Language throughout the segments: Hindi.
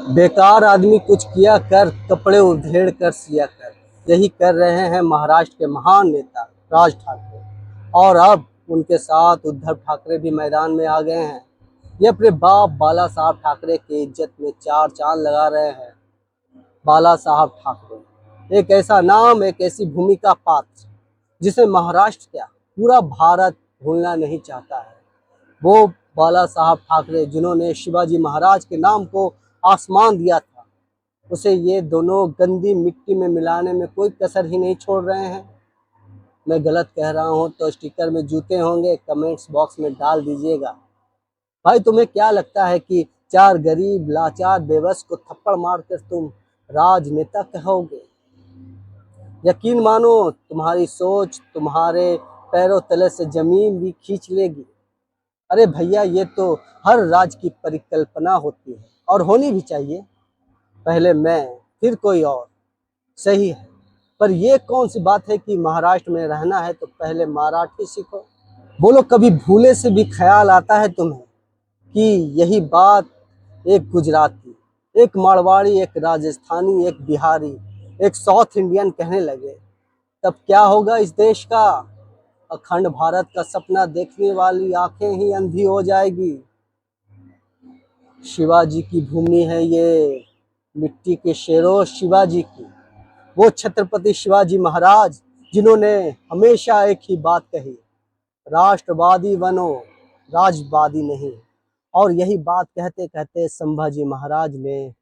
बेकार आदमी कुछ किया कर, कपड़े उधेड़ कर सिया कर। यही कर रहे हैं महाराष्ट्र के महान नेता राज ठाकरे। और अब उनके साथ उद्धव ठाकरे भी मैदान में आ गए हैं। ये अपने बाप बाला साहब ठाकरे की इज्जत में चार चांद लगा रहे हैं। बाला साहब ठाकरे एक ऐसा नाम, एक ऐसी भूमिका पात्र जिसे महाराष्ट्र क्या पूरा भारत भूलना नहीं चाहता है। वो बाला साहब ठाकरे जिन्होंने शिवाजी महाराज के नाम को आसमान दिया था, उसे ये दोनों गंदी मिट्टी में मिलाने में कोई कसर ही नहीं छोड़ रहे हैं। मैं गलत कह रहा हूँ तो स्टिकर में जूते होंगे, कमेंट्स बॉक्स में डाल दीजिएगा। भाई, तुम्हें क्या लगता है कि चार गरीब लाचार बेबस को थप्पड़ मारकर तुम राजनेता कहोगे? यकीन मानो, तुम्हारी सोच तुम्हारे पैरों तले से जमीन भी खींच लेगी। अरे भैया, ये तो हर राज्य की परिकल्पना होती है और होनी भी चाहिए। पहले मैं, फिर कोई और, सही है। पर ये कौन सी बात है कि महाराष्ट्र में रहना है तो पहले मराठी सीखो? बोलो, कभी भूले से भी ख्याल आता है तुम्हें कि यही बात एक गुजराती, एक मारवाड़ी, एक राजस्थानी, एक बिहारी, एक साउथ इंडियन कहने लगे, तब क्या होगा इस देश का? अखंड भारत का सपना देखने वाली आंखें ही अंधी हो जाएगी। शिवाजी की भूमि है ये, मिट्टी के शेरों शिवाजी की। वो छत्रपति शिवाजी महाराज जिन्होंने हमेशा एक ही बात कही, राष्ट्रवादी बनो, राजवादी नहीं। और यही बात कहते कहते संभाजी महाराज ने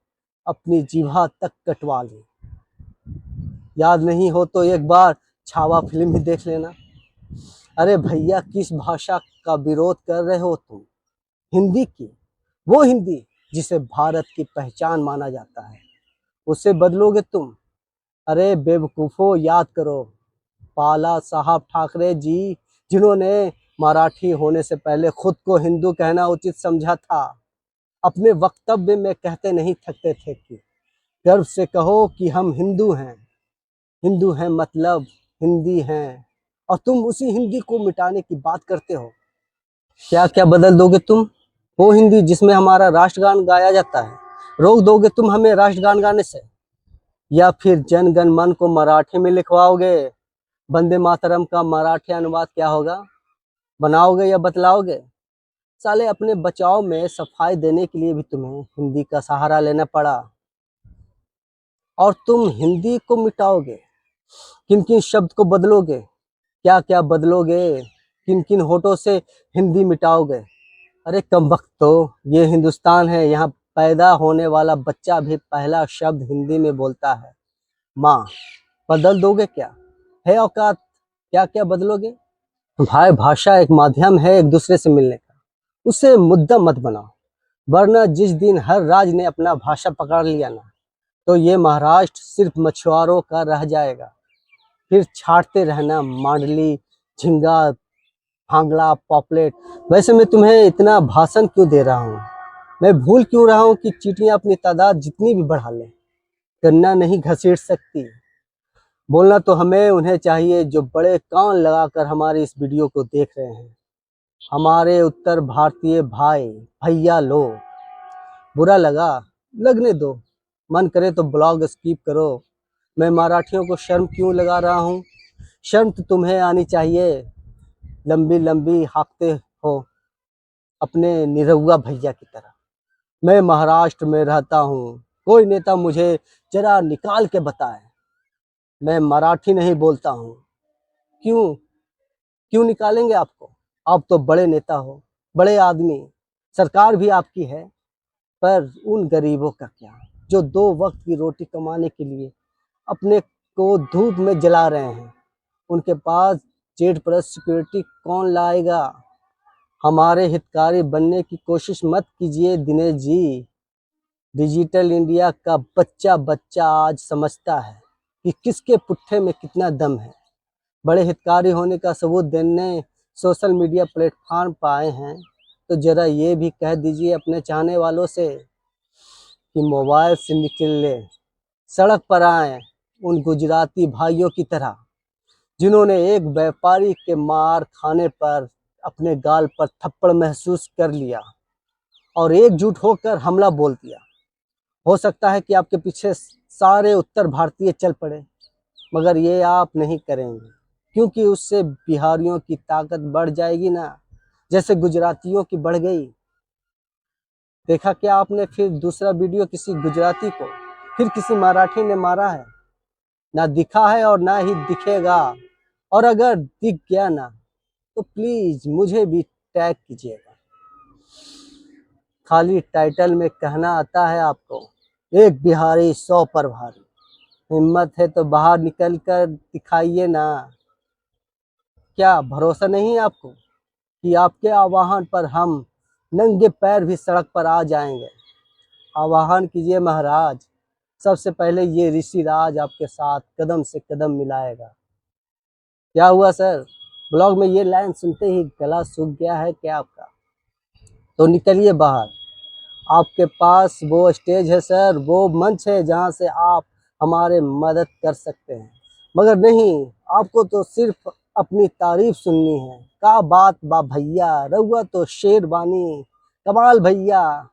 अपनी जीभा तक कटवा ली। याद नहीं हो तो एक बार छावा फिल्म भी देख लेना। अरे भैया, किस भाषा का विरोध कर रहे हो तुम? हिंदी की, वो हिंदी जिसे भारत की पहचान माना जाता है, उसे बदलोगे तुम? अरे बेवकूफ़ो, याद करो बाला साहब ठाकरे जी जिन्होंने मराठी होने से पहले खुद को हिंदू कहना उचित समझा था। अपने वक्तव्य में कहते नहीं थकते थे कि गर्व से कहो कि हम हिंदू हैं। हिंदू हैं मतलब हिंदी हैं। और तुम उसी हिंदी को मिटाने की बात करते हो। क्या क्या बदल दोगे तुम? वो हिंदी जिसमें हमारा राष्ट्रगान गाया जाता है, रोक दोगे तुम हमें राष्ट्रगान गाने से? या फिर जन गण मन को मराठी में लिखवाओगे? वंदे मातरम का मराठी अनुवाद क्या होगा? बनाओगे या बतलाओगे? साले, अपने बचाव में सफाई देने के लिए भी तुम्हें हिंदी का सहारा लेना पड़ा। और तुम हिंदी को मिटाओगे, किन किन शब्द को बदलोगे, क्या क्या बदलोगे, किन किन होठों से हिंदी मिटाओगे? अरे कमबख्त, तो ये हिंदुस्तान है, यहाँ पैदा होने वाला बच्चा भी पहला शब्द हिंदी में बोलता है, माँ। बदल दोगे क्या? है औकात? क्या क्या बदलोगे? भाई, भाषा एक माध्यम है एक दूसरे से मिलने का, उसे मुद्दा मत बनाओ। वरना जिस दिन हर राज्य ने अपना भाषा पकड़ लिया ना, तो ये महाराष्ट्र सिर्फ मछुआरों का रह जाएगा। फिर छाटते रहना मांडली, झिंगा, भांगड़ा, पॉपलेट। वैसे मैं तुम्हें इतना भाषण क्यों दे रहा हूँ? मैं भूल क्यों रहा हूँ कि चींटियां अपनी तादाद जितनी भी बढ़ा लें, गन्ना नहीं घसीट सकती। बोलना तो हमें उन्हें चाहिए जो बड़े कान लगाकर हमारी इस वीडियो को देख रहे हैं। हमारे उत्तर भारतीय भाई भैया लोग, बुरा लगा, लगने दो। मन करे तो ब्लॉग स्किप करो। मैं मराठियों को शर्म क्यों लगा रहा हूँ? शर्म तो तुम्हें आनी चाहिए। लंबी लंबी हाँकते हो अपने निरहुआ भैया की तरह। मैं महाराष्ट्र में रहता हूँ, कोई नेता मुझे जरा निकाल के बताए। मैं मराठी नहीं बोलता हूँ। क्यों? क्यों निकालेंगे आपको? आप तो बड़े नेता हो, बड़े आदमी, सरकार भी आपकी है। पर उन गरीबों का क्या, जो दो वक्त की रोटी कमाने के लिए अपने को धूप में जला रहे हैं? उनके पास जेड प्लस सिक्योरिटी कौन लाएगा? हमारे हितकारी बनने की कोशिश मत कीजिए दिनेश जी। डिजिटल इंडिया का बच्चा बच्चा आज समझता है कि किसके पुट्ठे में कितना दम है। बड़े हितकारी होने का सबूत देने सोशल मीडिया प्लेटफॉर्म पर आए हैं, तो जरा ये भी कह दीजिए अपने चाहने वालों से कि मोबाइल से निकले, सड़क पर आए उन गुजराती भाइयों की तरह जिन्होंने एक व्यापारी के मार खाने पर अपने गाल पर थप्पड़ महसूस कर लिया और एकजुट होकर हमला बोल दिया। हो सकता है कि आपके पीछे सारे उत्तर भारतीय चल पड़े, मगर ये आप नहीं करेंगे, क्योंकि उससे बिहारियों की ताकत बढ़ जाएगी ना, जैसे गुजरातियों की बढ़ गई। देखा क्या आपने फिर दूसरा वीडियो किसी गुजराती को फिर किसी मराठी ने मारा है? ना दिखा है और ना ही दिखेगा। और अगर दिख गया ना तो प्लीज मुझे भी टैग कीजिएगा। खाली टाइटल में कहना आता है आपको, एक बिहारी 100 पर भारी। हिम्मत है तो बाहर निकल कर दिखाइए ना। क्या भरोसा नहीं है आपको कि आपके आह्वान पर हम नंगे पैर भी सड़क पर आ जाएंगे? आह्वान कीजिए महाराज। सबसे पहले ये ऋषिराज आपके साथ कदम से कदम मिलाएगा। क्या हुआ सर, ब्लॉग में ये लाइन सुनते ही गला सूख गया है क्या आपका? तो निकलिए बाहर। आपके पास वो स्टेज है सर, वो मंच है जहाँ से आप हमारे मदद कर सकते हैं। मगर नहीं, आपको तो सिर्फ अपनी तारीफ सुननी है। का बात बा भैया, रहुआ तो शेर बानी, कमाल भैया।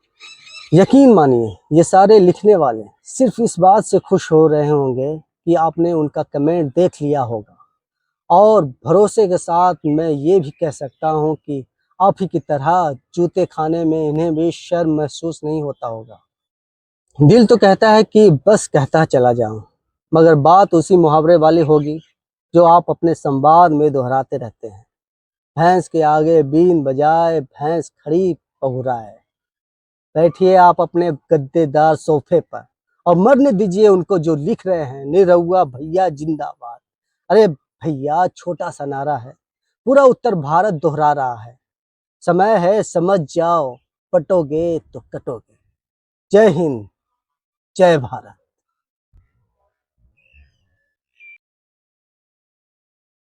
यकीन मानिए ये सारे लिखने वाले सिर्फ इस बात से खुश हो रहे होंगे कि आपने उनका कमेंट देख लिया होगा। और भरोसे के साथ मैं ये भी कह सकता हूँ कि आप ही की तरह जूते खाने में इन्हें भी शर्म महसूस नहीं होता होगा। दिल तो कहता है कि बस कहता चला जाऊं, मगर बात उसी मुहावरे वाली होगी जो आप अपने संवाद में दोहराते रहते हैं। भैंस के आगे बीन बजाए भैंस खड़ी पहुराए। बैठिए आप अपने गद्देदार सोफे पर और मरने दीजिए उनको जो लिख रहे हैं, निरहुआ भैया जिंदाबाद। अरे भैया, छोटा सा नारा है, पूरा उत्तर भारत दोहरा रहा है। समय है समझ जाओ, पटोगे तो कटोगे। जय हिंद, जय भारत।